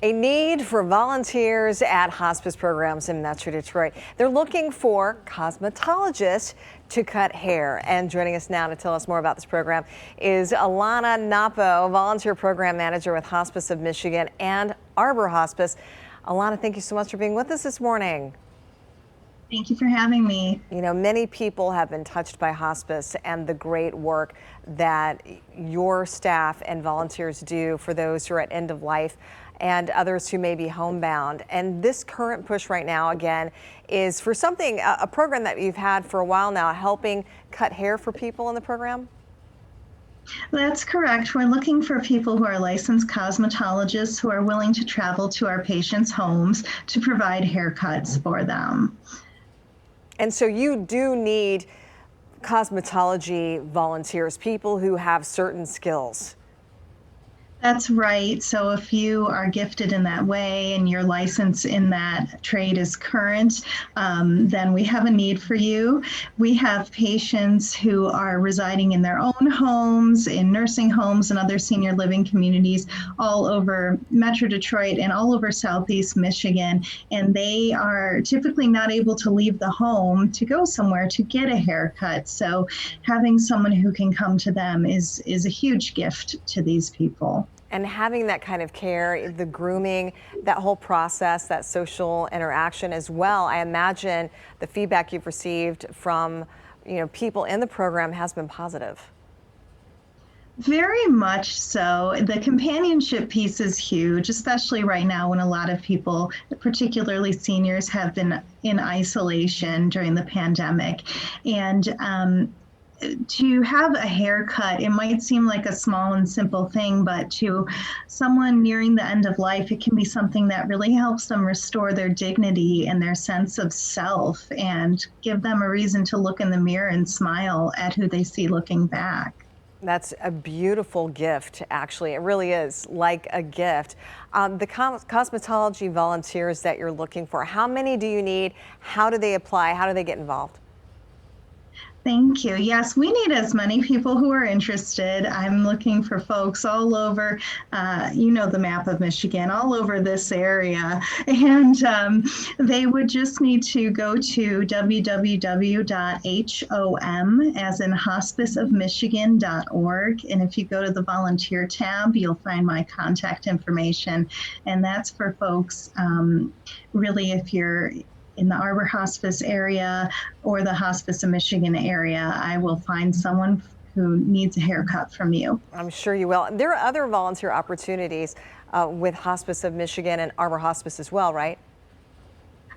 A need for volunteers at hospice programs in Metro Detroit. They're looking for cosmetologists to cut hair. And joining us now to tell us more about this program is Alana Napo, volunteer program manager with Hospice of Michigan and Arbor Hospice. Alana, thank you so much for being with us this morning. Thank you for having me. You know, many people have been touched by hospice and the great work that your staff and volunteers do for those who are at end of life and others who may be homebound. And this current push right now, again, is for something, a program that you've had for a while now, helping cut hair for people in the program? That's correct. We're looking for people who are licensed cosmetologists who are willing to travel to our patients' homes to provide haircuts for them. And so you do need cosmetology volunteers, people who have certain skills. That's right. So if you are gifted in that way and your license in that trade is current, then we have a need for you. We have patients who are residing in their own homes, in nursing homes and other senior living communities all over Metro Detroit and all over Southeast Michigan. And they are typically not able to leave the home to go somewhere to get a haircut. So having someone who can come to them is a huge gift to these people. And having that kind of care, the grooming, that whole process, that social interaction as well, I imagine the feedback you've received from, people in the program has been positive. Very much so. The companionship piece is huge, especially right now when a lot of people, particularly seniors, have been in isolation during the pandemic. And to have a haircut, it might seem like a small and simple thing, but to someone nearing the end of life, it can be something that really helps them restore their dignity and their sense of self and give them a reason to look in the mirror and smile at who they see looking back. That's a beautiful gift, actually. It really is like a gift. The cosmetology volunteers that you're looking for, how many do you need? How do they apply? How do they get involved? Thank you. Yes, we need as many people who are interested. I'm looking for folks all over, the map of Michigan, all over this area. And they would just need to go to www.hom, as in hospiceofmichigan.org. And if you go to the volunteer tab, you'll find my contact information. And that's for folks, really, if you're in the Arbor Hospice area or the Hospice of Michigan area, I will find someone who needs a haircut from you. I'm sure you will. There are other volunteer opportunities with Hospice of Michigan and Arbor Hospice as well, right?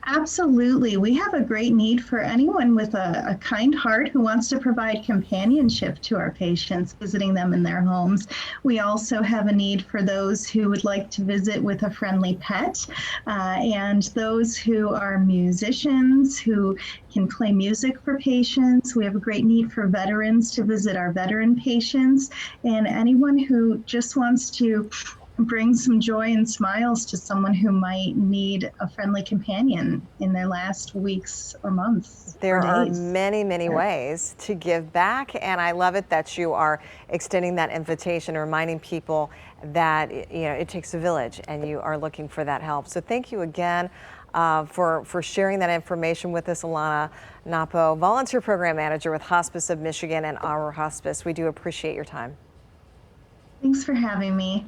Absolutely. We have a great need for anyone with a kind heart who wants to provide companionship to our patients, visiting them in their homes. We also have a need for those who would like to visit with a friendly pet, and those who are musicians who can play music for patients. We have a great need for veterans to visit our veteran patients, and anyone who just wants to bring some joy and smiles to someone who might need a friendly companion in their last weeks or months. There are many, many ways to give back, and I love it that you are extending that invitation, reminding people that it takes a village, and you are looking for that help. So thank you again for sharing that information with us, Alana Napo, volunteer program manager with Hospice of Michigan and Arbor Hospice. We do appreciate your time. Thanks for having me.